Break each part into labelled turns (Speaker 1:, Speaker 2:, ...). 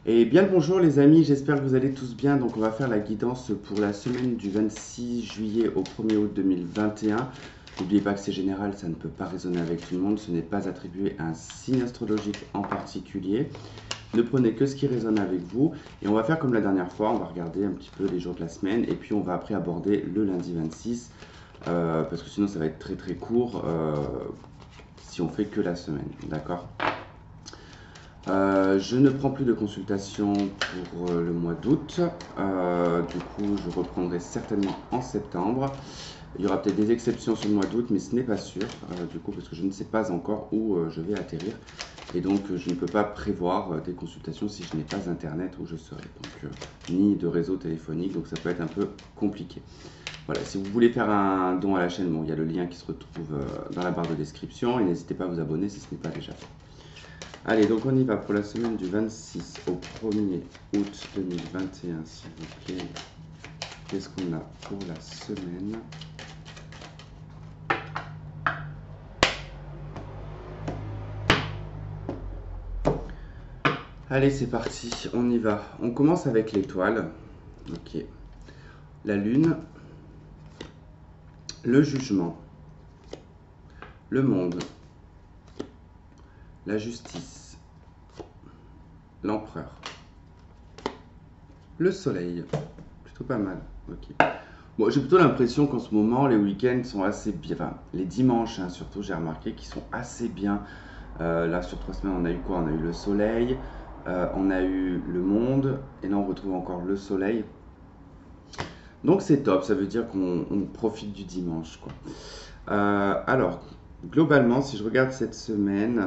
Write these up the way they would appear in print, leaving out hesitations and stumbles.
Speaker 1: Et bien le bonjour les amis, j'espère que vous allez tous bien. Donc on va faire la guidance pour la semaine du 26 juillet au 1er août 2021. N'oubliez pas que c'est général, ça ne peut pas résonner avec tout le monde, ce n'est pas attribué à un signe astrologique en particulier. Ne prenez que ce qui résonne avec vous. Et on va faire comme la dernière fois, on va regarder un petit peu les jours de la semaine et puis on va après aborder le lundi 26 parce que sinon ça va être très très court si on fait que la semaine, d'accord? Je ne prends plus de consultation pour le mois d'août. Du coup, je reprendrai certainement en septembre. Il y aura peut-être des exceptions sur le mois d'août, mais ce n'est pas sûr, du coup, parce que je ne sais pas encore où je vais atterrir. Et donc, je ne peux pas prévoir des consultations si je n'ai pas Internet où je serai. Donc, ni de réseau téléphonique, donc ça peut être un peu compliqué. Voilà, si vous voulez faire un don à la chaîne, bon, il y a le lien qui se retrouve dans la barre de description. Et n'hésitez pas à vous abonner si ce n'est pas déjà fait. Allez, donc on y va pour la semaine du 26 au 1er août 2021, s'il vous plaît. Qu'est-ce qu'on a pour la semaine? Allez, c'est parti, on y va. On commence avec l'étoile. Ok. La lune, le jugement, le monde, la justice, l'empereur, le soleil. Plutôt pas mal. Ok. Bon, j'ai plutôt l'impression qu'en ce moment, les week-ends sont assez bien. Enfin, les dimanches, hein, surtout, j'ai remarqué qu'ils sont assez bien. Là, sur 3 semaines, on a eu quoi? On a eu le soleil, on a eu le monde, et là, on retrouve encore le soleil. Donc, c'est top, ça veut dire qu'on profite du dimanche, quoi. Alors, globalement, si je regarde cette semaine,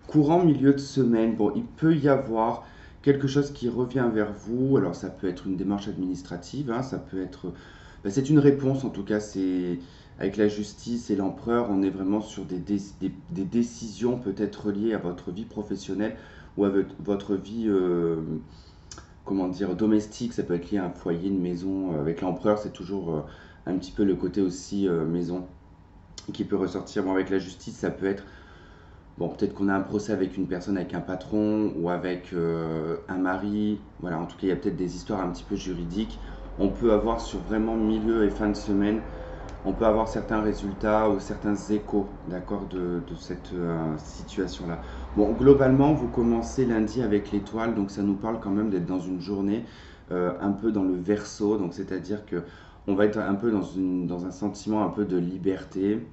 Speaker 1: courant milieu de semaine, bon, il peut y avoir quelque chose qui revient vers vous. Alors, ça peut être une démarche administrative, hein, ça peut être. Ben, c'est une réponse, en tout cas, c'est. Avec la justice et l'empereur, on est vraiment sur des décisions peut-être reliées à votre vie professionnelle ou à votre vie, comment dire, domestique. Ça peut être lié à un foyer, une maison. Avec l'empereur, c'est toujours un petit peu le côté aussi maison qui peut ressortir. Bon, avec la justice, ça peut être bon, peut-être qu'on a un procès avec une personne, avec un patron ou avec un mari. Voilà, en tout cas, il y a peut-être des histoires un petit peu juridiques. On peut avoir sur vraiment milieu et fin de semaine, on peut avoir certains résultats ou certains échos, d'accord, de cette situation-là. Bon, globalement, vous commencez lundi avec l'étoile, donc ça nous parle quand même d'être dans une journée un peu dans le verso, donc c'est-à-dire que on va être un peu dans un sentiment un peu de liberté.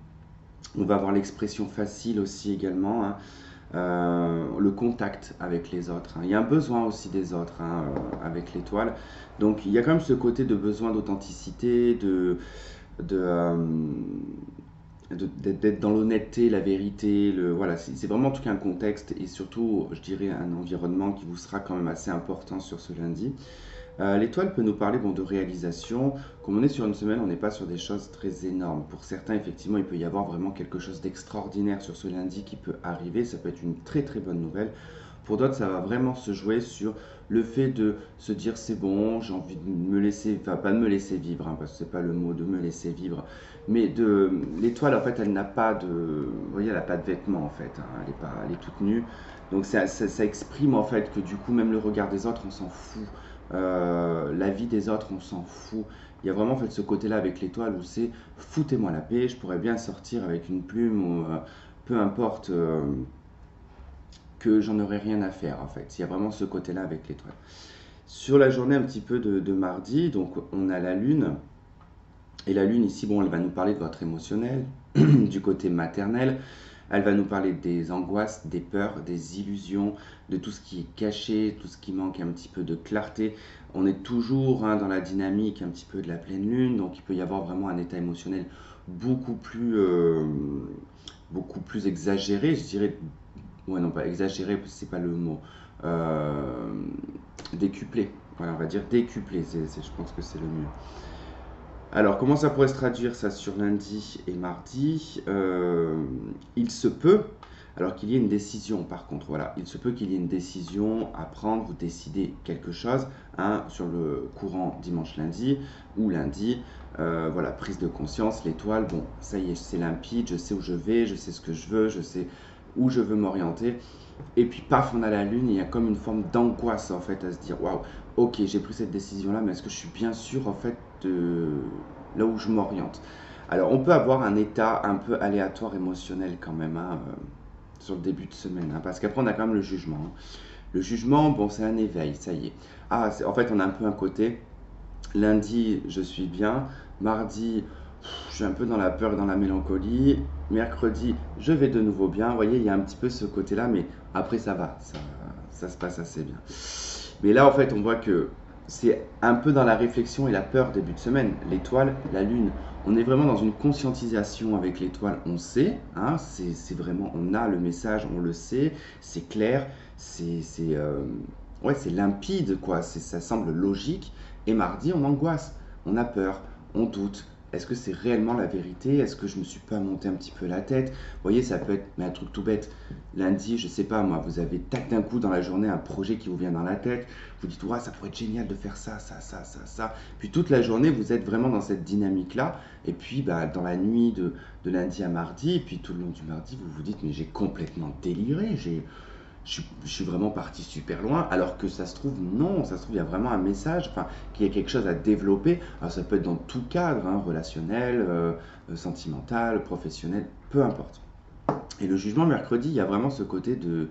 Speaker 1: On va avoir l'expression facile aussi également, hein, le contact avec les autres, hein. Il y a un besoin aussi des autres, hein, avec l'étoile. Donc il y a quand même ce côté de besoin d'authenticité, de, euh, d'être dans l'honnêteté, la vérité. Voilà, c'est vraiment en tout cas un contexte et surtout, je dirais, un environnement qui vous sera quand même assez important sur ce lundi. L'étoile peut nous parler bon, de réalisation. Comme on est sur une semaine, on n'est pas sur des choses très énormes. Pour certains, effectivement, il peut y avoir vraiment quelque chose d'extraordinaire sur ce lundi qui peut arriver. Ça peut être une très très bonne nouvelle. Pour d'autres, ça va vraiment se jouer sur le fait de se dire c'est bon, j'ai envie de me laisser, enfin pas de me laisser vivre, hein, parce que c'est pas le mot de me laisser vivre, mais de l'étoile en fait elle n'a pas de, vous voyez, elle n'a pas de vêtements en fait, hein, elle est pas, elle est toute nue, donc ça exprime en fait que du coup même le regard des autres on s'en fout. La vie des autres, on s'en fout. Il y a vraiment en fait ce côté-là avec l'étoile où c'est foutez-moi la paix, je pourrais bien sortir avec une plume ou peu importe que j'en aurais rien à faire en fait. Il y a vraiment ce côté-là avec l'étoile. Sur la journée un petit peu de mardi, donc on a la lune. Et la lune ici, bon, elle va nous parler de votre émotionnel, du côté maternel. Elle va nous parler des angoisses, des peurs, des illusions, de tout ce qui est caché, tout ce qui manque un petit peu de clarté. On est toujours hein, dans la dynamique un petit peu de la pleine lune, donc il peut y avoir vraiment un état émotionnel beaucoup plus, euh, beaucoup plus exagéré, je dirais. Ouais, non, pas exagéré, c'est pas le mot. Euh, Décuplé. Voilà, on va dire décuplé, je pense que c'est le mieux. Alors, comment ça pourrait se traduire ça sur lundi et mardi? Il se peut, alors qu'il y ait une décision par contre, voilà, il se peut qu'il y ait une décision à prendre, vous décidez quelque chose hein, sur le courant dimanche-lundi ou lundi, voilà, prise de conscience, l'étoile, bon, ça y est, c'est limpide, je sais où je vais, je sais ce que je veux, je sais où je veux m'orienter. Et puis paf, on a la lune, et il y a comme une forme d'angoisse en fait à se dire waouh, ok, j'ai pris cette décision là, mais est-ce que je suis bien sûr en fait de là où je m'oriente? Alors on peut avoir un état un peu aléatoire émotionnel quand même hein, sur le début de semaine, hein, parce qu'après on a quand même le jugement, hein. Le jugement, bon, c'est un éveil, ça y est. Ah, en fait, on a un peu un côté. Lundi, je suis bien. Mardi, je suis un peu dans la peur et dans la mélancolie. Mercredi, je vais de nouveau bien. Vous voyez, il y a un petit peu ce côté-là, mais après, ça va. Ça se passe assez bien. Mais là, en fait, on voit que c'est un peu dans la réflexion et la peur début de semaine. L'étoile, la lune. On est vraiment dans une conscientisation avec l'étoile. On sait, hein, c'est vraiment, on a le message, on le sait, c'est clair, ouais, c'est limpide, quoi. Ça semble logique. Et mardi, on angoisse, on a peur, on doute. Est-ce que c'est réellement la vérité? Est-ce que je me suis pas monté un petit peu la tête? Vous voyez, ça peut être mais un truc tout bête. Lundi, je sais pas moi, vous avez tac d'un coup dans la journée un projet qui vous vient dans la tête. Vous dites, ouais, ça pourrait être génial de faire ça, ça, ça, ça, ça. Puis toute la journée, vous êtes vraiment dans cette dynamique-là. Et puis, bah, dans la nuit de lundi à mardi, et puis tout le long du mardi, vous vous dites, mais j'ai complètement déliré. Je suis vraiment parti super loin, alors que ça se trouve, non, ça se trouve, il y a vraiment un message, enfin, qu'il y a quelque chose à développer. Alors ça peut être dans tout cadre, hein, relationnel, sentimental, professionnel, peu importe. Et le jugement mercredi, il y a vraiment ce côté de,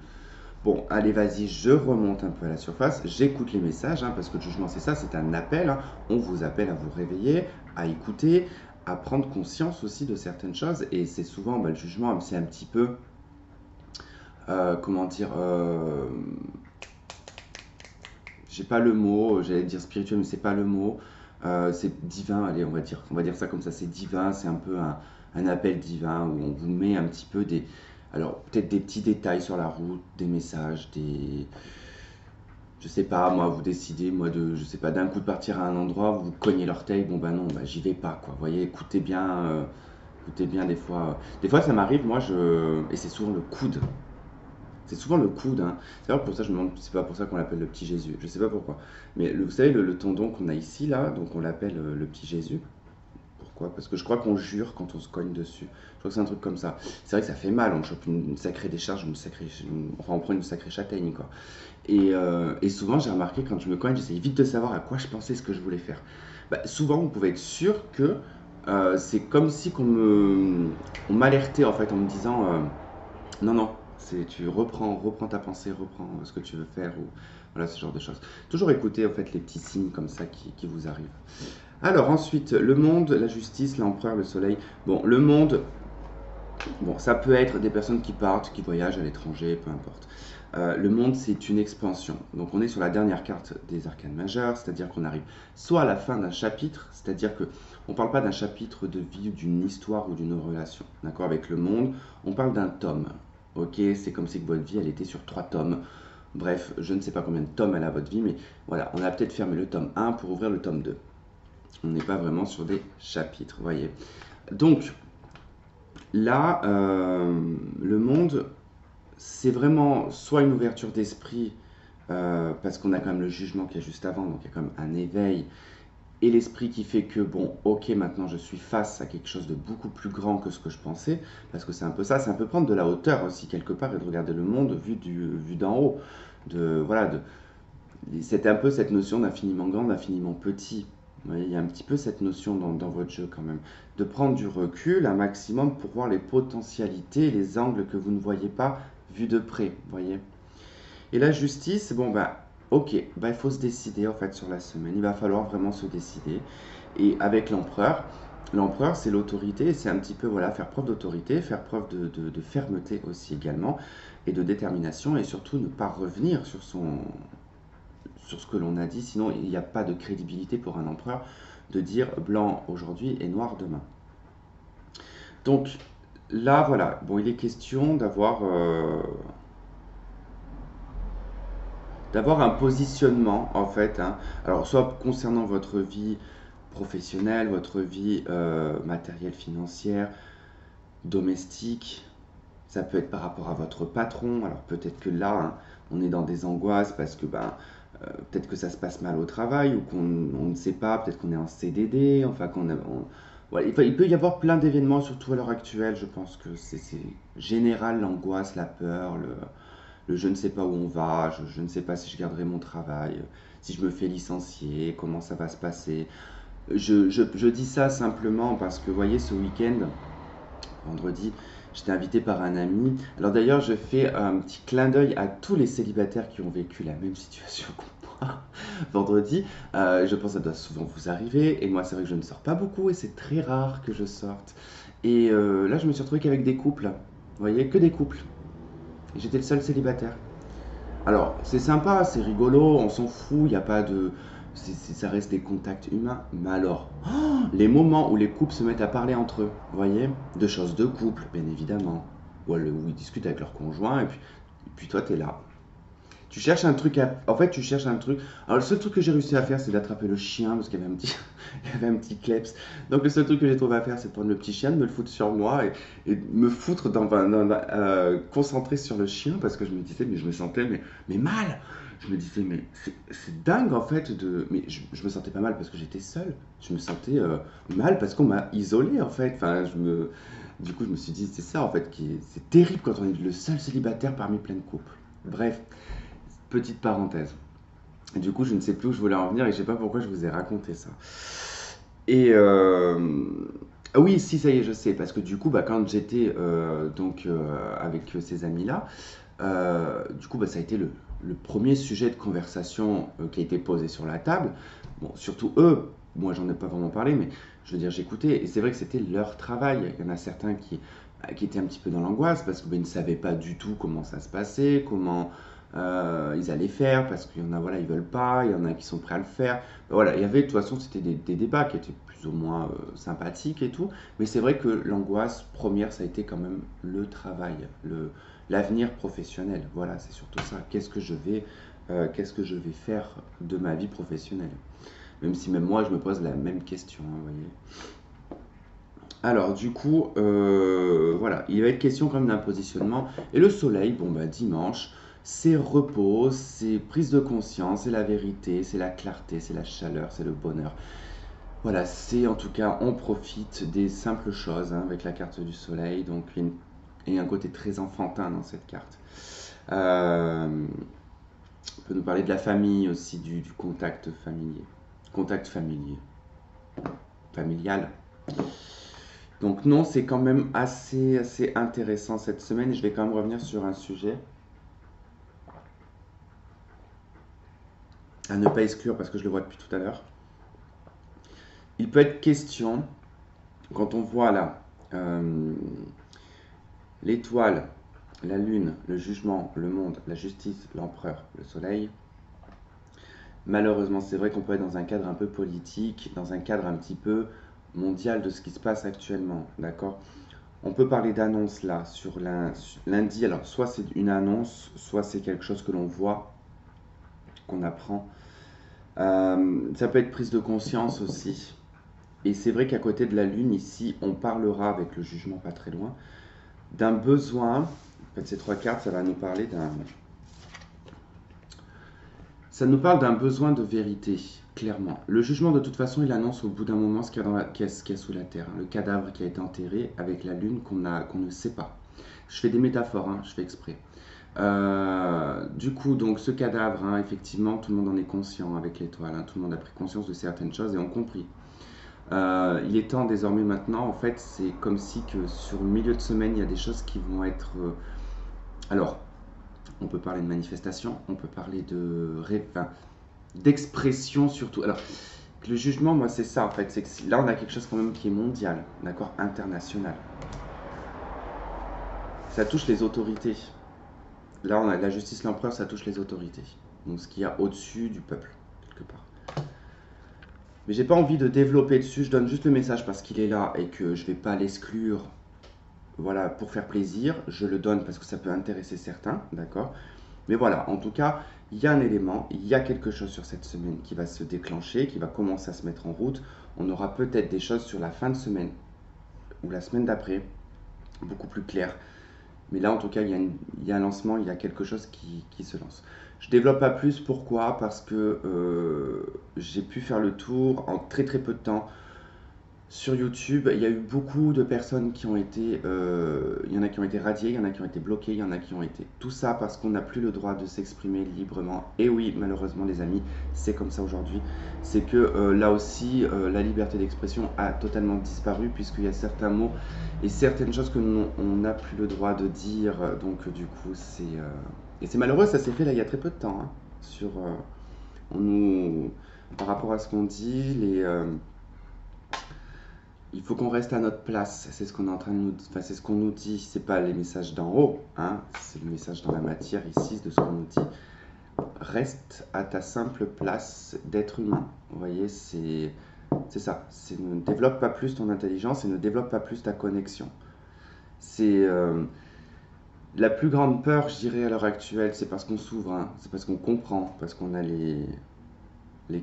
Speaker 1: bon, allez, vas-y, je remonte un peu à la surface, j'écoute les messages, hein, parce que le jugement, c'est ça, c'est un appel, hein. On vous appelle à vous réveiller, à écouter, à prendre conscience aussi de certaines choses, et c'est souvent, bah, le jugement, c'est un petit peu, comment dire, j'ai pas le mot, j'allais dire spirituel, mais c'est pas le mot. C'est divin, allez, on va dire ça comme ça, c'est divin, c'est un peu un appel divin où on vous met un petit peu des, alors peut-être des petits détails sur la route, des messages, des, je sais pas, moi, vous décidez, moi, de, je sais pas, d'un coup de partir à un endroit, vous vous cognez l'orteil, bon bah non, bah j'y vais pas, quoi. Vous voyez, écoutez bien des fois ça m'arrive, moi, et c'est souvent le coude. C'est souvent le coude, hein. C'est d'ailleurs pour ça, je me demande, c'est pas pour ça qu'on l'appelle le petit Jésus. Je sais pas pourquoi. Mais vous savez, le tendon qu'on a ici, là, donc on l'appelle le petit Jésus. Pourquoi? Parce que je crois qu'on jure quand on se cogne dessus. Je crois que c'est un truc comme ça. C'est vrai que ça fait mal, on chope une sacrée décharge, enfin on prend une sacrée châtaigne, quoi. Et souvent, j'ai remarqué, quand je me cogne, j'essaye vite de savoir à quoi je pensais ce que je voulais faire. Bah, souvent, vous pouvez être sûr que c'est comme si on m'alertait, en fait, en me disant non, non, tu reprends ta pensée, reprends ce que tu veux faire, ou voilà, ce genre de choses. Toujours écouter, en fait, les petits signes comme ça qui vous arrivent. Alors ensuite, le monde, la justice, l'empereur, le soleil. Bon, le monde, bon, ça peut être des personnes qui partent, qui voyagent à l'étranger, peu importe. Le monde, c'est une expansion. Donc on est sur la dernière carte des arcanes majeures, c'est-à-dire qu'on arrive soit à la fin d'un chapitre, c'est-à-dire que on ne parle pas d'un chapitre de vie, d'une histoire ou d'une relation, d'accord, avec le monde, on parle d'un tome. Ok, c'est comme si que votre vie, elle était sur 3 tomes. Bref, je ne sais pas combien de tomes elle a votre vie, mais voilà, on a peut-être fermé le tome 1 pour ouvrir le tome 2. On n'est pas vraiment sur des chapitres, vous voyez. Donc, là, le monde, c'est vraiment soit une ouverture d'esprit, parce qu'on a quand même le jugement qui est juste avant, donc il y a quand même un éveil, et l'esprit qui fait que, bon, ok, maintenant je suis face à quelque chose de beaucoup plus grand que ce que je pensais, parce que c'est un peu ça, c'est un peu prendre de la hauteur aussi, quelque part, et de regarder le monde vu d'en haut. Voilà, c'est un peu cette notion d'infiniment grand, d'infiniment petit. Vous voyez, il y a un petit peu cette notion dans votre jeu quand même, de prendre du recul un maximum pour voir les potentialités, les angles que vous ne voyez pas vus de près, vous voyez. Et la justice, bon bah, ok, bah il faut se décider en fait sur la semaine, il va falloir vraiment se décider. Et avec l'empereur c'est l'autorité, c'est un petit peu voilà, faire preuve d'autorité, faire preuve de fermeté aussi également, et de détermination, et surtout ne pas revenir sur ce que l'on a dit, sinon il n'y a pas de crédibilité pour un empereur de dire blanc aujourd'hui et noir demain. Donc là, voilà, bon, il est question d'avoir un positionnement en fait, hein. Alors soit concernant votre vie professionnelle, votre vie matérielle, financière, domestique, ça peut être par rapport à votre patron. Alors peut-être que là, hein, on est dans des angoisses parce que ben, peut-être que ça se passe mal au travail ou qu'on ne sait pas, peut-être qu'on est en CDD, enfin Ouais, il peut y avoir plein d'événements, surtout à l'heure actuelle. Je pense que c'est général, l'angoisse, la peur, le je ne sais pas où on va, je ne sais pas si je garderai mon travail, si je me fais licencier, comment ça va se passer. Je dis ça simplement parce que, vous voyez, ce week-end, vendredi, j'étais invité par un ami. Alors d'ailleurs, je fais un petit clin d'œil à tous les célibataires qui ont vécu la même situation que moi. Vendredi, je pense que ça doit souvent vous arriver. Et moi, c'est vrai que je ne sors pas beaucoup et c'est très rare que je sorte. Et là, je me suis retrouvé qu'avec des couples. Vous voyez, que des couples. Et j'étais le seul célibataire. Alors, c'est sympa, c'est rigolo, on s'en fout, il n'y a pas de. Ça reste des contacts humains. Mais alors, les moments où les couples se mettent à parler entre eux, vous voyez, de choses de couple, bien évidemment, où ils discutent avec leur conjoint, et puis toi, tu es là. Tu cherches un truc à. En fait, tu cherches un truc. Alors, le seul truc que j'ai réussi à faire, c'est d'attraper le chien, parce qu'il y avait un petit, il y avait un petit kleps. Donc, le seul truc que j'ai trouvé à faire, c'est de prendre le petit chien, de me le foutre sur moi et de me foutre concentré sur le chien, parce que je me disais, mais je me sentais mais mal. Je me disais, mais c'est dingue en fait de. Mais je me sentais pas mal parce que j'étais seul. Je me sentais mal parce qu'on m'a isolé en fait. Enfin, du coup, je me suis dit, c'est ça en fait c'est terrible quand on est le seul célibataire parmi plein de couples. Bref, petite parenthèse. Et du coup, je ne sais plus où je voulais en venir et je sais pas pourquoi je vous ai raconté ça. Et ah oui, si, ça y est, je sais, parce que du coup, bah, quand j'étais avec ces amis-là, du coup, bah, ça a été le premier sujet de conversation qui a été posé sur la table. Bon, surtout eux, moi j'en ai pas vraiment parlé, mais je veux dire, j'écoutais, et c'est vrai que c'était leur travail. Il y en a certains qui étaient un petit peu dans l'angoisse parce qu'ils ne savaient pas du tout comment ça se passait, comment ils allaient faire, parce qu'il y en a, voilà, ils veulent pas, il y en a qui sont prêts à le faire. Ben voilà, il y avait, de toute façon, c'était des débats qui étaient plus ou moins sympathiques et tout, mais c'est vrai que l'angoisse première, ça a été quand même le travail, l'avenir professionnel. Voilà, c'est surtout ça. Qu'est-ce que je vais faire de ma vie professionnelle? Même si même moi, je me pose la même question, hein, vous voyez. Alors, du coup, voilà, il va être question quand même d'un positionnement. Et le soleil, bon, bah, dimanche, c'est repos, c'est prise de conscience, c'est la vérité, c'est la clarté, c'est la chaleur, c'est le bonheur. Voilà, c'est en tout cas, on profite des simples choses hein, avec la carte du soleil. Donc, il y a un côté très enfantin dans cette carte. On peut nous parler de la famille aussi, du contact familier. Contact familier. Familial. Donc non, c'est quand même assez intéressant cette semaine et je vais quand même revenir sur un sujet à ne pas exclure parce que je le vois depuis tout à l'heure. Il peut être question, quand on voit là l'étoile, la lune, le jugement, le monde, la justice, l'empereur, le soleil, malheureusement c'est vrai qu'on peut être dans un cadre un peu politique, dans un cadre un petit peu mondial de ce qui se passe actuellement, d'accord? On peut parler d'annonce là, sur lundi. Alors, soit c'est une annonce, soit c'est quelque chose que l'on voit, qu'on apprend. Ça peut être prise de conscience aussi. Et c'est vrai qu'à côté de la Lune, ici, on parlera, avec le jugement pas très loin, d'un besoin. En fait, ces trois cartes, ça va nous parler d'un. Ça nous parle d'un besoin de vérité, clairement. Le jugement, de toute façon, il annonce au bout d'un moment ce qu'il y a, ce qu'il y a sous la terre, hein. Le cadavre qui a été enterré avec la Lune qu'on ne sait pas. Je fais des métaphores, hein, je fais exprès. Du coup, donc ce cadavre, hein, effectivement, tout le monde en est conscient avec l'étoile, hein, tout le monde a pris conscience de certaines choses et ont compris. Il est temps désormais maintenant, en fait, c'est comme si que sur le milieu de semaine, il y a des choses qui vont être. Alors, on peut parler de manifestation, on peut parler enfin, d'expression surtout. Alors, le jugement, moi, c'est ça en fait, c'est que là, on a quelque chose quand même qui est mondial, d'accord, international. Ça touche les autorités. Là, on a la justice, l'empereur, ça touche les autorités. Donc, ce qu'il y a au-dessus du peuple, quelque part. Mais j'ai pas envie de développer dessus, je donne juste le message parce qu'il est là et que je vais pas l'exclure, voilà, pour faire plaisir. Je le donne parce que ça peut intéresser certains, d'accord. Mais voilà, en tout cas, il y a un élément, il y a quelque chose sur cette semaine qui va se déclencher, qui va commencer à se mettre en route. On aura peut-être des choses sur la fin de semaine ou la semaine d'après, beaucoup plus claires. Mais là, en tout cas, il y a un lancement, il y a quelque chose qui se lance. Je ne développe pas plus, pourquoi? Parce que j'ai pu faire le tour en très très peu de temps Sur YouTube, il y a eu beaucoup de personnes qui ont été, il y en a qui ont été radiées, il y en a qui ont été bloquées, il y en a qui ont été. Tout ça parce qu'on n'a plus le droit de s'exprimer librement. Et oui, malheureusement, les amis, c'est comme ça aujourd'hui. C'est que là aussi, la liberté d'expression a totalement disparu puisqu'il y a certains mots et certaines choses que on n'a plus le droit de dire. Donc, du coup, c'est et c'est malheureux. Ça s'est fait là il y a très peu de temps, hein, sur on nous par rapport à ce qu'on dit, il faut qu'on reste à notre place. C'est ce qu'on est en train de nous, enfin, c'est ce qu'on nous dit. C'est pas les messages d'en haut, hein. C'est le message dans la matière ici de ce qu'on nous dit. Reste à ta simple place d'être humain. Vous voyez, c'est ça. C'est ne développe pas plus ton intelligence et ne développe pas plus ta connexion. C'est la plus grande peur, je dirais, à l'heure actuelle, c'est parce qu'on s'ouvre, hein. C'est parce qu'on comprend, parce qu'on a les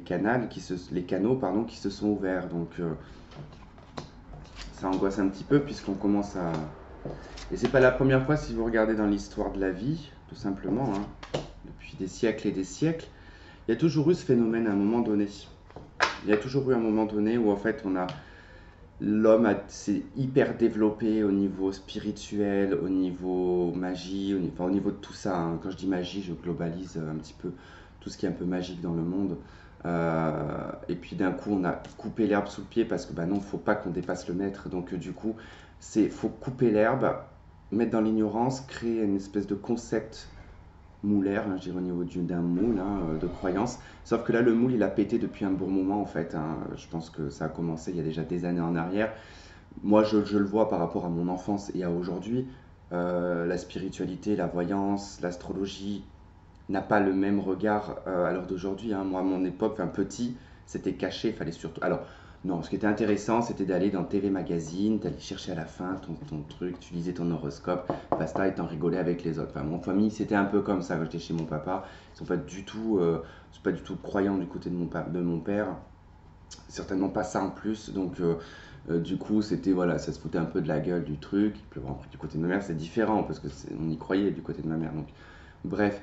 Speaker 1: canaux, pardon, qui se sont ouverts. Donc ça angoisse un petit peu puisqu'on commence à... Et c'est pas la première fois si vous regardez dans l'histoire de la vie, tout simplement, hein, depuis des siècles et des siècles, il y a toujours eu ce phénomène à un moment donné. Il y a toujours eu un moment donné où en fait s'est hyper développé au niveau spirituel, au niveau magie, enfin, au niveau de tout ça, hein. Quand je dis magie, je globalise un petit peu tout ce qui est un peu magique dans le monde. Et puis d'un coup, on a coupé l'herbe sous le pied parce que bah non, faut pas qu'on dépasse le maître. Donc du coup, faut couper l'herbe, mettre dans l'ignorance, créer une espèce de concept moulaire, hein, je dirais au niveau d'un moule, hein, de croyance. Sauf que là, le moule, il a pété depuis un bon moment en fait, hein. Je pense que ça a commencé il y a déjà des années en arrière. Moi, je le vois par rapport à mon enfance et à aujourd'hui. La spiritualité, la voyance, l'astrologie, n'a pas le même regard à l'heure d'aujourd'hui, hein. Moi, à mon époque, enfin petit, c'était caché, il fallait surtout... Alors, non, ce qui était intéressant, c'était d'aller dans TV Magazine, d'aller chercher à la fin ton truc, tu lisais ton horoscope, basta, et t'en rigolais avec les autres. Enfin, mon famille, c'était un peu comme ça quand j'étais chez mon papa. Ils sont pas du tout croyants du côté de mon père. Certainement pas ça en plus, donc du coup, c'était, voilà, ça se foutait un peu de la gueule du truc. Puis bon, après, du côté de ma mère, c'est différent, parce que on y croyait du côté de ma mère, donc... Bref,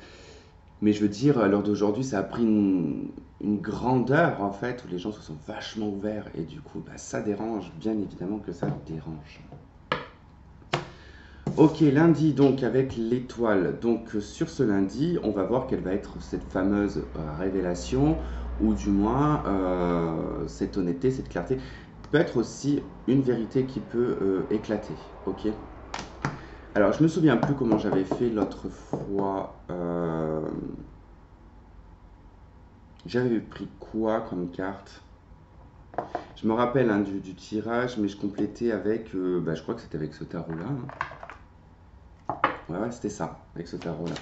Speaker 1: mais je veux dire, à l'heure d'aujourd'hui, ça a pris une grandeur en fait où les gens se sont vachement ouverts et du coup, bah, ça dérange, bien évidemment que ça dérange. Ok, lundi donc avec l'étoile. Donc sur ce lundi, on va voir quelle va être cette fameuse révélation ou du moins cette honnêteté, cette clarté. Peut être aussi une vérité qui peut éclater. Ok. Alors, je me souviens plus comment j'avais fait l'autre fois. J'avais pris quoi comme carte? Je me rappelle, hein, du tirage, mais je complétais avec. Je crois que c'était avec ce tarot-là, hein. Ouais, ouais, c'était ça, avec ce tarot-là.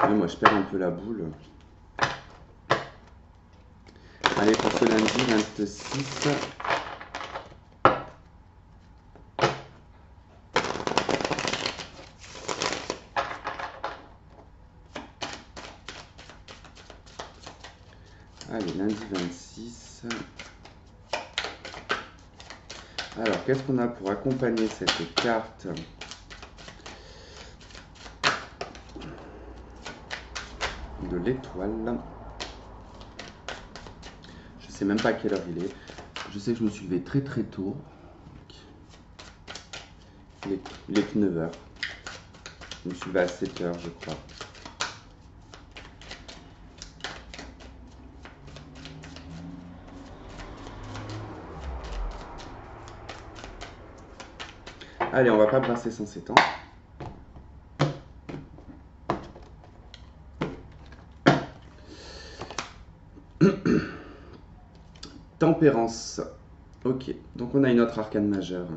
Speaker 1: Oui, moi, je perds un peu la boule. Allez, pour ce lundi 26. Allez, lundi 26. Alors, qu'est-ce qu'on a pour accompagner cette carte de l'étoile? Je sais même pas à quelle heure il est. Je sais que je me suis levé très très tôt. Il est que 9 heures. Je me suis levé à 7 heures, je crois. Allez, on va pas brasser sans s'étendre. Tempérance. Ok, donc on a une autre arcane majeure.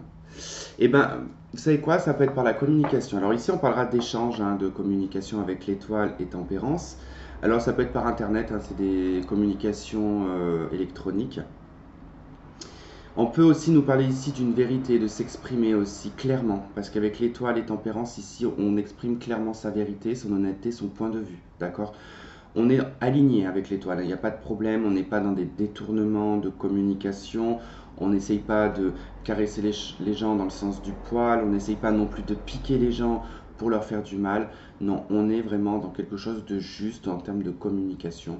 Speaker 1: Et ben, vous savez quoi? Ça peut être par la communication. Alors ici, on parlera d'échange, hein, de communication avec l'étoile et tempérance. Alors ça peut être par internet, hein, c'est des communications électroniques. On peut aussi nous parler ici d'une vérité, de s'exprimer aussi clairement, parce qu'avec l'étoile et tempérance, ici, on exprime clairement sa vérité, son honnêteté, son point de vue, d'accord? On est aligné avec l'étoile, il n'y a pas de problème, on n'est pas dans des détournements de communication, on n'essaye pas de caresser les gens dans le sens du poil, on n'essaye pas non plus de piquer les gens pour leur faire du mal. Non, on est vraiment dans quelque chose de juste en termes de communication.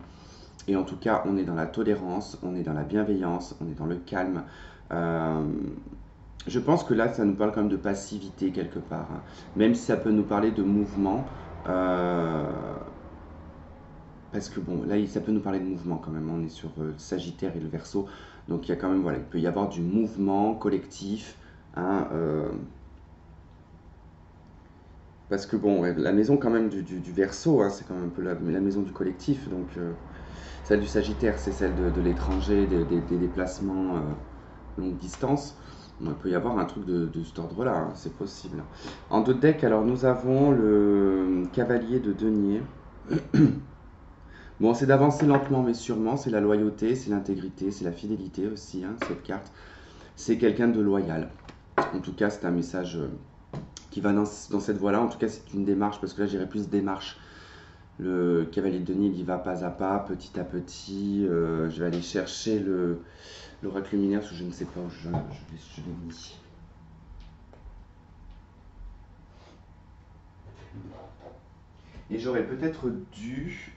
Speaker 1: Et en tout cas, on est dans la tolérance, on est dans la bienveillance, on est dans le calme. Euh, je pense que là, ça nous parle quand même de passivité quelque part, hein. Même si ça peut nous parler de mouvement. euh, Parce que bon, là, ça peut nous parler de mouvement quand même. On est sur le Sagittaire et le Verseau. Donc il y a quand même, voilà, il peut y avoir du mouvement collectif, hein, parce que bon, ouais, la maison quand même du Verseau, hein, c'est quand même un peu la maison du collectif. Donc celle du Sagittaire, c'est celle de l'étranger, des déplacements longue distance. Bon, il peut y avoir un truc de cet ordre-là, hein, c'est possible. En deux decks, alors nous avons le Cavalier de Denier. Bon, c'est d'avancer lentement mais sûrement, c'est la loyauté, c'est l'intégrité, c'est la fidélité aussi, hein, cette carte. C'est quelqu'un de loyal. En tout cas, c'est un message qui va dans cette voie-là. En tout cas, c'est une démarche, parce que là, j'irais plus démarche. Le cavalier de Denis, il y va pas à pas, petit à petit. Je vais aller chercher l'oracle luminaire, parce que je ne sais pas où je l'ai mis. Et j'aurais peut-être dû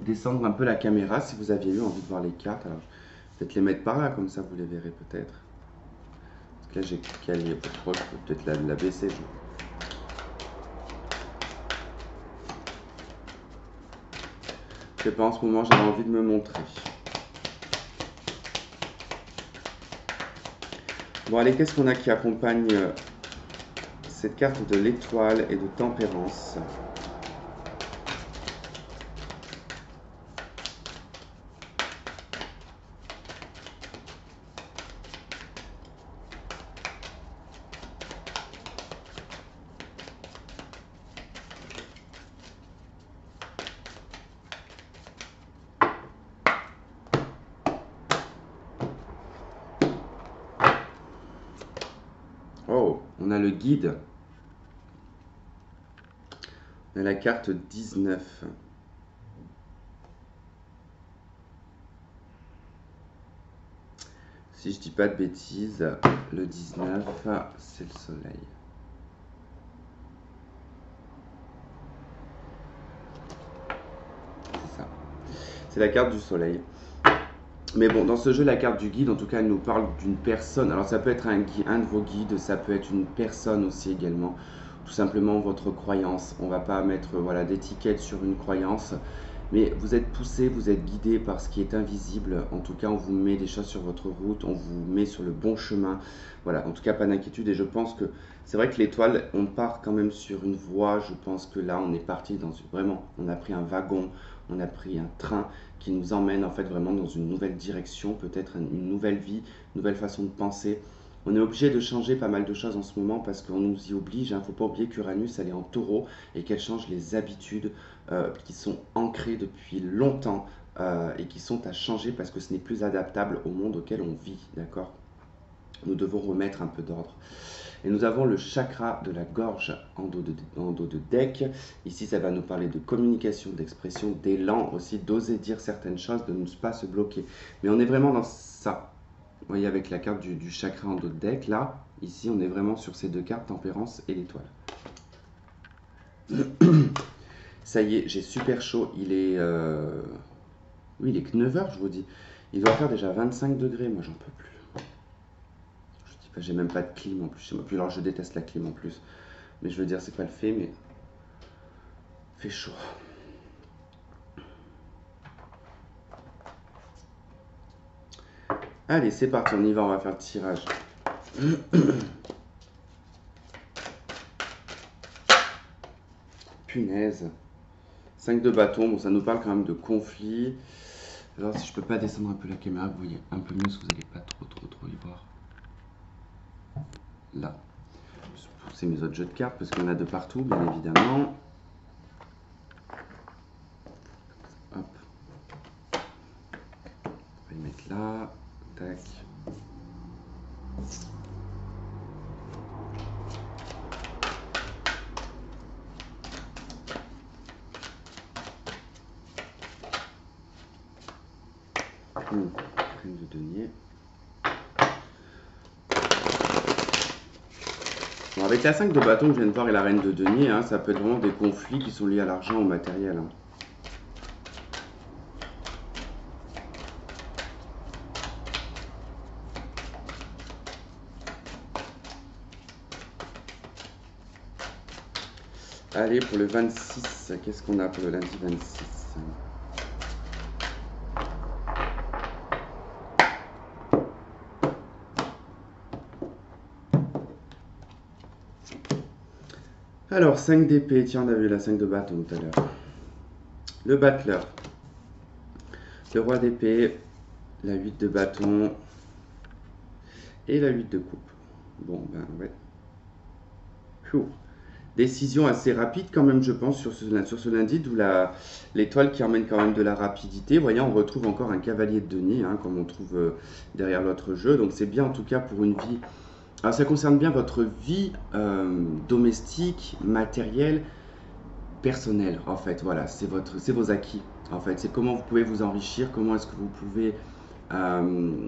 Speaker 1: descendre un peu la caméra si vous aviez eu envie de voir les cartes. Alors, peut-être les mettre par là, comme ça vous les verrez peut-être. Parce que là j'ai calé, je crois que je peux peut-être la baisser. Je sais pas, en ce moment j'avais envie de me montrer. Bon allez, qu'est-ce qu'on a qui accompagne cette carte de l'étoile et de tempérance? Oh, on a le guide. On a la carte 19. Si je dis pas de bêtises, le 19, c'est le soleil. C'est ça. C'est la carte du soleil. Mais bon, dans ce jeu, la carte du guide, en tout cas, elle nous parle d'une personne. Alors, ça peut être un de vos guides, ça peut être une personne aussi également. Tout simplement votre croyance. On ne va pas mettre voilà, d'étiquette sur une croyance. Mais vous êtes poussé, vous êtes guidé par ce qui est invisible. En tout cas, on vous met des choses sur votre route, on vous met sur le bon chemin. Voilà, en tout cas, pas d'inquiétude. Et je pense que c'est vrai que l'étoile, on part quand même sur une voie. Je pense que là, on est parti dans vraiment, on a pris un wagon, on a pris un train qui nous emmène en fait vraiment dans une nouvelle direction, peut-être une nouvelle vie, une nouvelle façon de penser. On est obligé de changer pas mal de choses en ce moment parce qu'on nous y oblige. Il ne faut pas oublier qu'Uranus, elle est en taureau et qu'elle change les habitudes qui sont ancrées depuis longtemps et qui sont à changer parce que ce n'est plus adaptable au monde auquel on vit, d'accord? Nous devons remettre un peu d'ordre. Et nous avons le chakra de la gorge en dos de deck. Ici, ça va nous parler de communication, d'expression, d'élan aussi, d'oser dire certaines choses, de ne pas se bloquer. Mais on est vraiment dans ça. Vous voyez, avec la carte du chakra en dos de deck, là, ici, on est vraiment sur ces deux cartes, tempérance et l'étoile. Ça y est, j'ai super chaud. Oui, il est que 9h, je vous dis. Il doit faire déjà 25 degrés, moi j'en peux plus. Je dis pas, j'ai même pas de clim en plus chez moi. Puis alors, je déteste la clim en plus. Mais je veux dire, c'est pas le fait, mais il fait chaud. Allez, c'est parti, on y va, on va faire le tirage. Punaise. 5 de bâton, bon, ça nous parle quand même de conflit. Alors, si je peux pas descendre un peu la caméra, vous voyez un peu mieux, parce que vous n'allez pas trop y voir. Là. C'est mes autres jeux de cartes, parce qu'il y en a de partout, bien évidemment. Hop. On va les mettre là. Tac. Reine de denier. Bon, avec la 5 de bâton que je viens de voir et la reine de denier, hein, ça peut être vraiment des conflits qui sont liés à l'argent ou au matériel. Hein. Allez, pour le 26, qu'est-ce qu'on a pour le lundi 26? Alors, 5 d'épée, tiens, on a vu la 5 de bâton tout à l'heure. Le battleur, le roi d'épée, la 8 de bâton et la 8 de coupe. Bon, ben ouais. Phew. Décision assez rapide quand même, je pense, sur ce lundi, d'où l'étoile qui emmène quand même de la rapidité. Vous voyez, on retrouve encore un cavalier de denier, hein, comme on trouve derrière l'autre jeu. Donc c'est bien en tout cas pour une vie. Alors ça concerne bien votre vie domestique, matérielle, personnelle, en fait. Voilà, c'est vos acquis, en fait. C'est comment vous pouvez vous enrichir, comment est-ce que vous pouvez euh,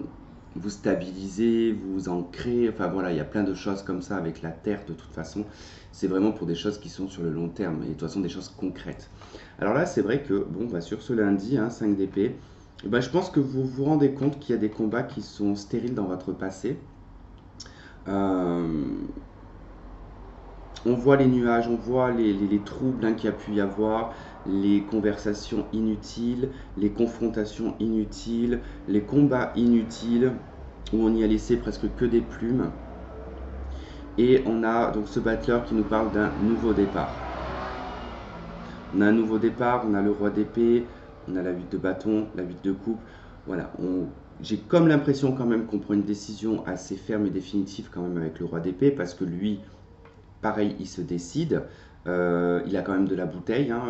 Speaker 1: vous stabiliser, vous ancrer. Enfin voilà, il y a plein de choses comme ça avec la terre de toute façon. C'est vraiment pour des choses qui sont sur le long terme et de toute façon des choses concrètes. Alors là, c'est vrai que, bon, bah, sur ce lundi, hein, 5 d'épée, bah, je pense que vous vous rendez compte qu'il y a des combats qui sont stériles dans votre passé. Euh, on voit les nuages, on voit les troubles, hein, qu'il y a pu y avoir, les conversations inutiles, les confrontations inutiles, les combats inutiles, où on y a laissé presque que des plumes. Et on a donc ce battleur qui nous parle d'un nouveau départ. On a un nouveau départ, on a le roi d'épée, on a la 8 de bâton, la 8 de coupe. Voilà, j'ai comme l'impression quand même qu'on prend une décision assez ferme et définitive quand même avec le roi d'épée, parce que lui, pareil, il se décide. Il a quand même de la bouteille, hein,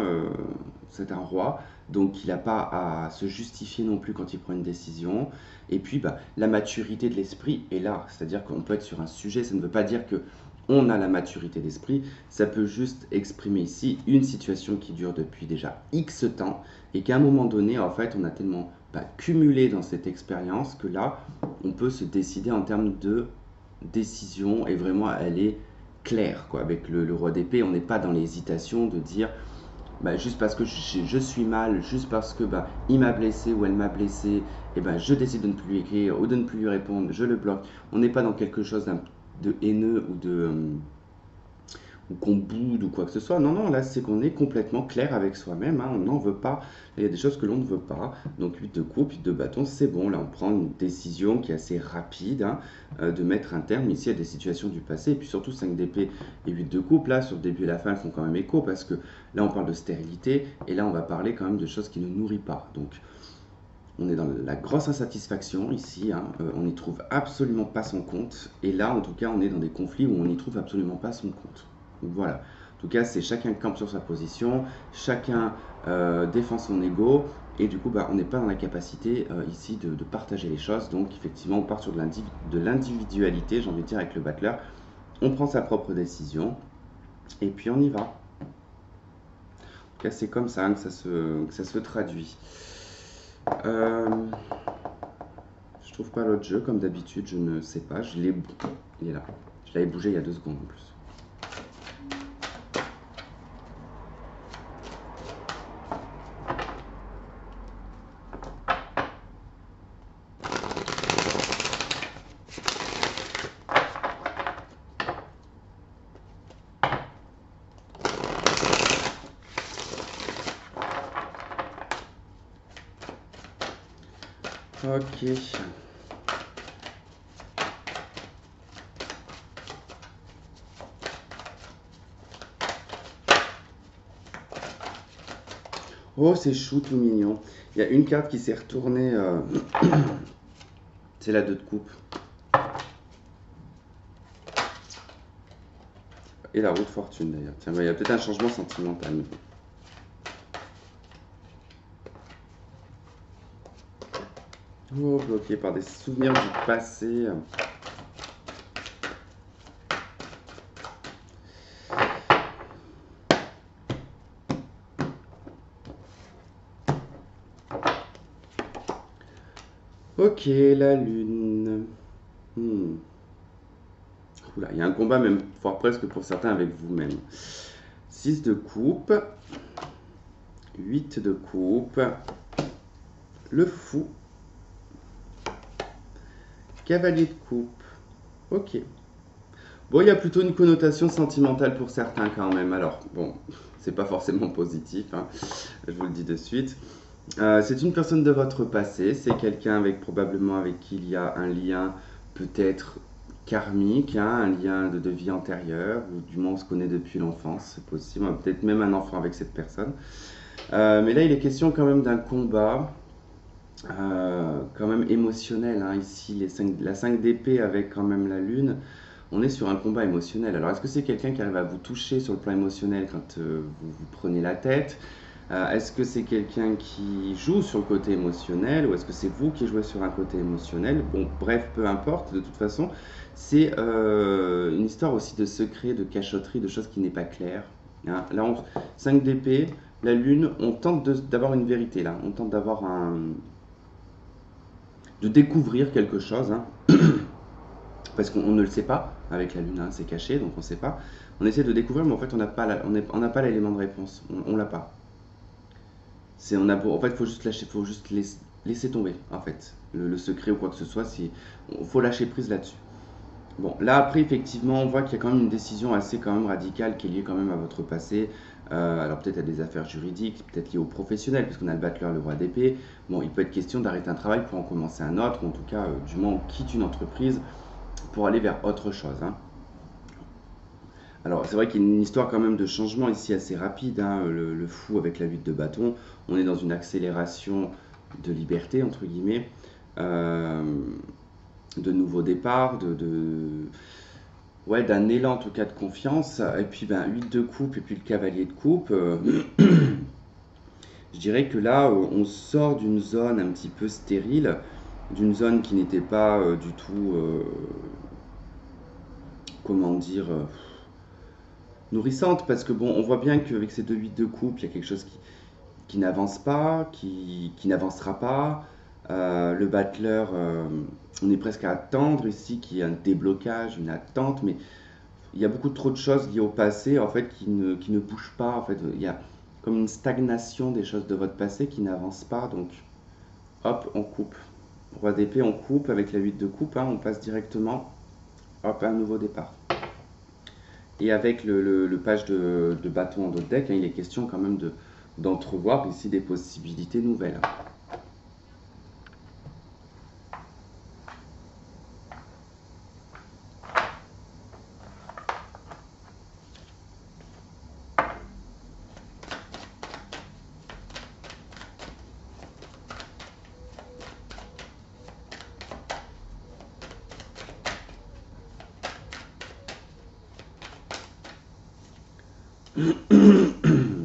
Speaker 1: c'est un roi, donc il n'a pas à se justifier non plus quand il prend une décision. Et puis, bah, la maturité de l'esprit est là, c'est-à-dire qu'on peut être sur un sujet, ça ne veut pas dire que on a la maturité d'esprit, ça peut juste exprimer ici une situation qui dure depuis déjà X temps et qu'à un moment donné, en fait, on a tellement cumulé dans cette expérience que là, on peut se décider en termes de décision et vraiment elle est claire, quoi. Avec le roi d'épée, on n'est pas dans l'hésitation de dire juste parce que je suis mal, juste parce que il m'a blessé ou elle m'a blessé, et je décide de ne plus lui écrire ou de ne plus lui répondre, je le bloque. On n'est pas dans quelque chose de haineux ou qu'on boude ou quoi que ce soit. Non, non, là c'est qu'on est complètement clair avec soi-même, hein, on n'en veut pas. Il y a des choses que l'on ne veut pas. Donc 8 de coupe, 8 de bâton, c'est bon. Là on prend une décision qui est assez rapide, hein, de mettre un terme ici à des situations du passé. Et puis surtout 5 d'épée et 8 de coupe, là sur le début et la fin, elles font quand même écho parce que là on parle de stérilité et là on va parler quand même de choses qui ne nourrissent pas. Donc on est dans la grosse insatisfaction ici, hein, on n'y trouve absolument pas son compte. Et là en tout cas on est dans des conflits où on n'y trouve absolument pas son compte. Donc voilà. En tout cas, c'est chacun campe sur sa position, chacun défend son ego, et du coup, on n'est pas dans la capacité ici de partager les choses. Donc, effectivement, on part sur de l'individualité, j'ai envie de dire, avec le battleur. On prend sa propre décision, et puis on y va. En tout cas, c'est comme ça, hein, que ça se traduit. Je trouve pas l'autre jeu, comme d'habitude, je ne sais pas. Il est là. Je l'avais bougé il y a 2 secondes en plus. Ok. Oh, c'est chou, tout mignon. Il y a une carte qui s'est retournée. C'est la 2 de coupe. Et la roue de fortune d'ailleurs. Tiens, il y a peut-être un changement sentimental. Oh, bloqué par des souvenirs du passé. Ok, la lune. Oula, il y a un combat même, voire presque pour certains, avec vous-même. 6 de coupe. 8 de coupe. Le fou. Cavalier de coupe. Ok. Bon, il y a plutôt une connotation sentimentale pour certains quand même. Alors, bon, c'est pas forcément positif, hein, je vous le dis de suite. C'est une personne de votre passé, c'est quelqu'un avec probablement avec qui il y a un lien peut-être karmique, hein, un lien de vie antérieure, ou du moins on se connaît depuis l'enfance, c'est possible, peut-être même un enfant avec cette personne. Mais là, il est question quand même d'un combat, quand même émotionnel, hein. Ici, la 5 d'épée avec quand même la lune, on est sur un combat émotionnel. Alors, est-ce que c'est quelqu'un qui arrive à vous toucher sur le plan émotionnel quand vous vous prenez la tête? Est-ce que c'est quelqu'un qui joue sur le côté émotionnel ou est-ce que c'est vous qui jouez sur un côté émotionnel? Bon, bref, peu importe, de toute façon, c'est une histoire aussi de secret, de cachotterie, de choses qui n'est pas claires, hein. Là, 5 d'épée, la lune, on tente d'avoir une vérité là, on tente de découvrir quelque chose, hein, parce qu'on ne le sait pas avec la lune, hein, c'est caché, donc on ne sait pas. On essaie de découvrir, mais en fait, on n'a pas, on n'a pas l'élément de réponse, on l'a pas. En fait, faut juste lâcher, faut juste laisser tomber, en fait, le secret ou quoi que ce soit. Faut lâcher prise là-dessus. Bon, là après, effectivement, on voit qu'il y a quand même une décision assez quand même radicale qui est liée quand même à votre passé. Alors peut-être à des affaires juridiques, peut-être liées au professionnel, parce qu'on a le battleur, le roi d'épée. Bon, il peut être question d'arrêter un travail pour en commencer un autre, ou en tout cas, du moins, on quitte une entreprise pour aller vers autre chose, hein. Alors, c'est vrai qu'il y a une histoire quand même de changement ici assez rapide, hein, le fou avec la 8 de bâton. On est dans une accélération de liberté, entre guillemets, euh, de nouveaux départs, ouais, d'un élan en tout cas de confiance. Et puis, ben, 8 de coupe et puis le cavalier de coupe. Je dirais que là, on sort d'une zone un petit peu stérile, d'une zone qui n'était pas du tout, comment dire, nourrissante, parce que bon, on voit bien qu'avec ces deux 8 de coupe, il y a quelque chose qui n'avance pas, qui n'avancera pas. Le battleur, on est presque à attendre ici, qu'il y ait un déblocage, une attente, mais il y a beaucoup trop de choses liées au passé en fait qui ne bougent pas. En fait, il y a comme une stagnation des choses de votre passé qui n'avancent pas, donc hop, on coupe. Roi d'épée, on coupe avec la 8 de coupe, hein, on passe directement, hop, à un nouveau départ. Et avec le page de bâton en dos de deck, hein, il est question quand même d'entrevoir ici des possibilités nouvelles.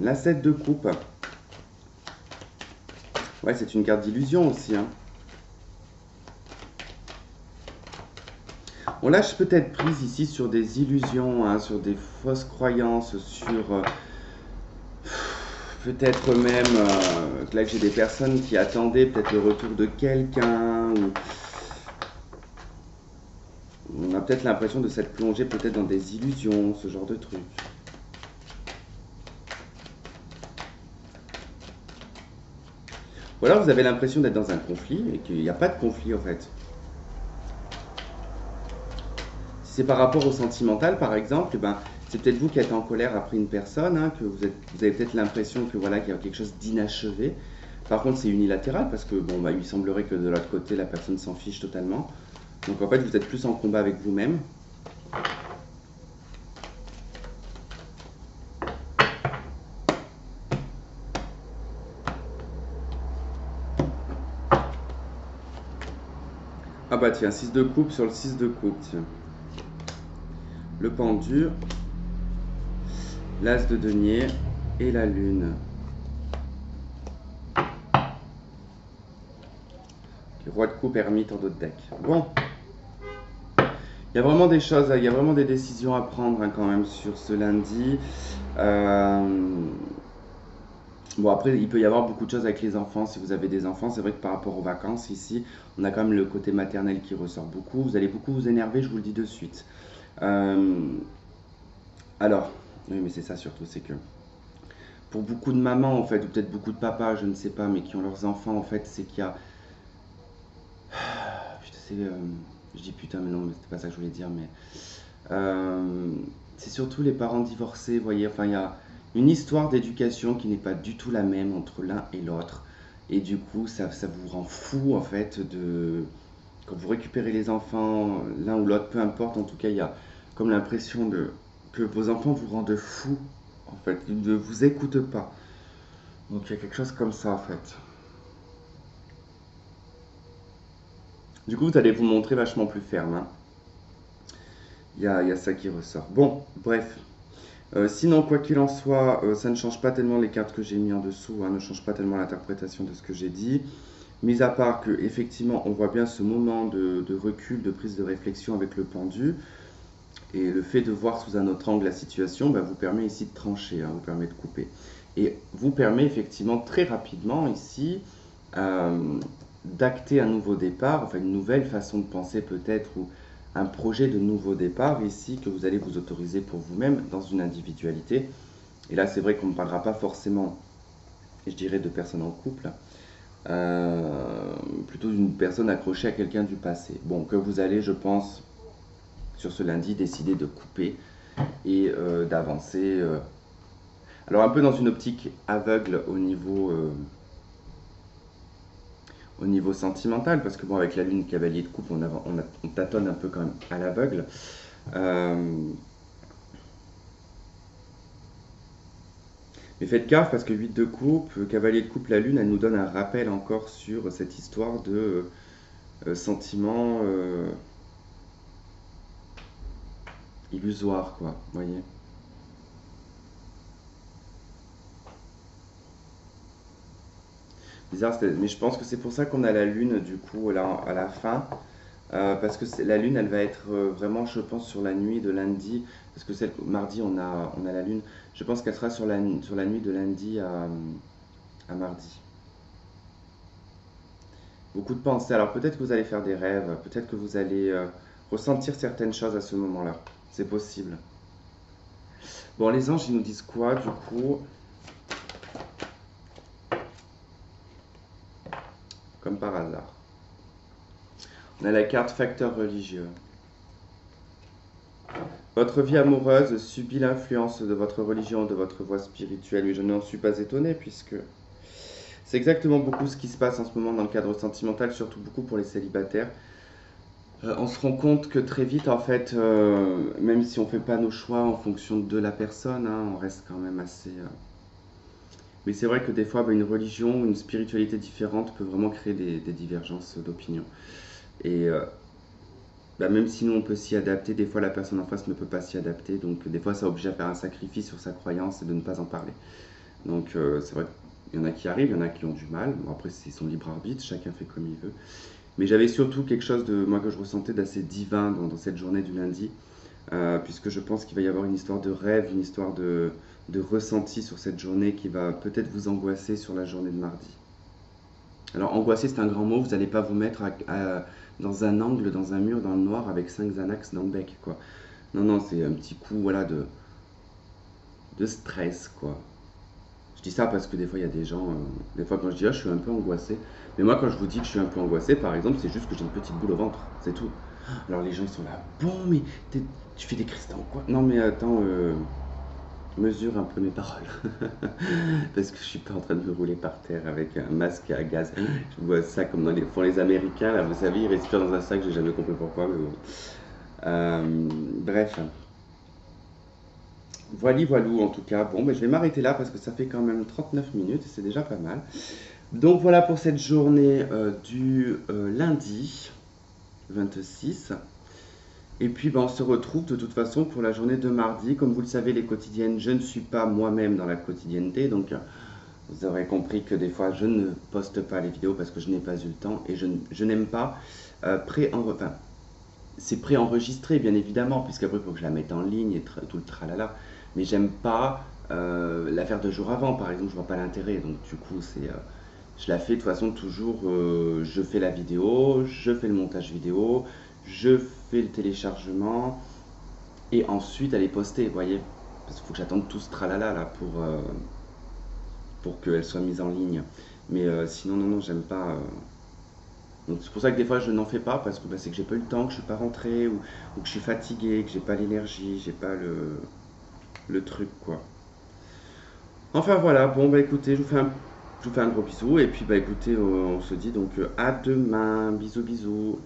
Speaker 1: La 7 de coupe, ouais, c'est une carte d'illusion aussi, hein. On lâche peut-être prise ici sur des illusions, hein, sur des fausses croyances, sur peut-être même là que j'ai des personnes qui attendaient peut-être le retour de quelqu'un. On a peut-être l'impression de s'être plongé peut-être dans des illusions, ce genre de truc. Ou alors vous avez l'impression d'être dans un conflit et qu'il n'y a pas de conflit en fait. Si c'est par rapport au sentimental par exemple, eh ben, c'est peut-être vous qui êtes en colère après une personne, hein, que vous avez peut-être l'impression que voilà, qu'il y a quelque chose d'inachevé. Par contre, c'est unilatéral parce que bon, bah, il semblerait que de l'autre côté, la personne s'en fiche totalement. Donc en fait, vous êtes plus en combat avec vous-même. Ah bah tiens, 6 de coupe sur le 6 de coupe, tiens. Le pendu, l'as de denier et la lune. Le roi de coupe, ermite en dos de deck. Bon, il y a vraiment des choses, il y a vraiment des décisions à prendre, hein, quand même sur ce lundi. Bon, après, il peut y avoir beaucoup de choses avec les enfants. Si vous avez des enfants, c'est vrai que par rapport aux vacances, ici, on a quand même le côté maternel qui ressort beaucoup. Vous allez beaucoup vous énerver, je vous le dis de suite. Euh, alors, oui, mais c'est ça surtout, c'est que pour beaucoup de mamans, en fait, ou peut-être beaucoup de papas, je ne sais pas, mais qui ont leurs enfants, en fait, c'est qu'il y a. Putain, je dis putain, mais non, mais c'était pas ça que je voulais dire, mais Euh, c'est surtout les parents divorcés, vous voyez, enfin il y a une histoire d'éducation qui n'est pas du tout la même entre l'un et l'autre. Et du coup, ça vous rend fou en fait de... Quand vous récupérez les enfants, l'un ou l'autre, peu importe, en tout cas, il y a comme l'impression de que vos enfants vous rendent fou, en fait, ils ne vous écoutent pas. Donc il y a quelque chose comme ça en fait. Du coup, vous allez vous montrer vachement plus ferme, hein. Il y a ça qui ressort. Bon, bref. Sinon, quoi qu'il en soit, ça ne change pas tellement les cartes que j'ai mis en dessous, hein, ne change pas tellement l'interprétation de ce que j'ai dit. Mis à part que, effectivement, on voit bien ce moment de recul, de prise de réflexion avec le pendu, et le fait de voir sous un autre angle la situation bah, vous permet ici de trancher, hein, vous permet de couper. Et vous permet effectivement très rapidement ici euh, d'acter un nouveau départ, enfin une nouvelle façon de penser peut-être, ou un projet de nouveau départ ici que vous allez vous autoriser pour vous-même dans une individualité. Et là, c'est vrai qu'on ne parlera pas forcément, je dirais, de personnes en couple, plutôt d'une personne accrochée à quelqu'un du passé. Bon, que vous allez, je pense, sur ce lundi, décider de couper et d'avancer. Alors, un peu dans une optique aveugle au niveau sentimental, parce que bon, avec la lune cavalier de coupe, on tâtonne un peu quand même à l'aveugle. Euh, Mais faites gaffe parce que 8 de coupe, cavalier de coupe, la lune, elle nous donne un rappel encore sur cette histoire de sentiment illusoire, quoi. Vous voyez. Bizarre, mais je pense que c'est pour ça qu'on a la lune, du coup, là, à la fin. Parce que la lune, elle va être vraiment, je pense, sur la nuit de lundi. Parce que mardi, on a la lune. Je pense qu'elle sera sur la nuit de lundi à mardi. Beaucoup de pensées. Alors peut-être que vous allez faire des rêves, peut-être que vous allez ressentir certaines choses à ce moment-là. C'est possible. Bon, les anges, ils nous disent quoi du coup? Comme par hasard. On a la carte facteur religieux. Votre vie amoureuse subit l'influence de votre religion, de votre voie spirituelle. Et je n'en suis pas étonné puisque c'est exactement beaucoup ce qui se passe en ce moment dans le cadre sentimental, surtout beaucoup pour les célibataires. On se rend compte que très vite, en fait, même si on ne fait pas nos choix en fonction de la personne, hein, on reste quand même assez. Mais c'est vrai que des fois, bah, une religion ou une spiritualité différente peut vraiment créer des divergences d'opinion. Et bah, même si nous, on peut s'y adapter, des fois, la personne en face ne peut pas s'y adapter. Donc, des fois, ça oblige à faire un sacrifice sur sa croyance et de ne pas en parler. Donc, c'est vrai qu'il y en a qui arrivent, il y en a qui ont du mal. Bon, après, c'est son libre arbitre, chacun fait comme il veut. Mais j'avais surtout quelque chose de moi que je ressentais d'assez divin dans cette journée du lundi, puisque je pense qu'il va y avoir une histoire de rêve, une histoire de ressenti sur cette journée qui va peut-être vous angoisser sur la journée de mardi. Alors angoisser c'est un grand mot, vous n'allez pas vous mettre dans un angle, dans un mur, dans le noir avec 5 Xanax dans le bec, quoi. Non, non, c'est un petit coup voilà, de stress, quoi. Je dis ça parce que des fois, il y a des gens, des fois quand je dis ah, je suis un peu angoissé, mais moi quand je vous dis que je suis un peu angoissé, par exemple, c'est juste que j'ai une petite boule au ventre, c'est tout. Alors les gens ils sont là, bon, mais tu fais des crises quoi? Non, mais attends, mesure un peu mes paroles. Parce que je suis pas en train de me rouler par terre avec un masque à gaz. Je vois ça comme font les Américains, là, vous savez, ils respirent dans un sac, j'ai jamais compris pourquoi, mais bon. Bref. Voilà, voilou en tout cas. Bon, mais je vais m'arrêter là parce que ça fait quand même 39 minutes et c'est déjà pas mal. Donc voilà pour cette journée du lundi 26. Et puis ben, on se retrouve de toute façon pour la journée de mardi. Comme vous le savez, les quotidiennes, je ne suis pas moi-même dans la quotidienneté. Donc vous aurez compris que des fois je ne poste pas les vidéos parce que je n'ai pas eu le temps et je n'aime pas enfin, c'est préenregistré bien évidemment, puisqu'après il faut que je la mette en ligne et tout le tralala. Mais j'aime pas la faire 2 jours avant, par exemple, je vois pas l'intérêt. Donc du coup, je la fais de toute façon toujours. Je fais la vidéo, je fais le montage vidéo, je fais le téléchargement et ensuite elle est postée, vous voyez. Parce qu'il faut que j'attende tout ce tralala là pour qu'elle soit mise en ligne. Mais sinon, non, non, j'aime pas. Donc c'est pour ça que des fois je n'en fais pas parce que bah, c'est que j'ai pas eu le temps, que je suis pas rentré ou que je suis fatigué, que j'ai pas l'énergie, j'ai pas le truc quoi. Enfin voilà, bon bah écoutez, je vous fais un gros bisou et puis bah écoutez, on se dit donc à demain. Bisous bisous.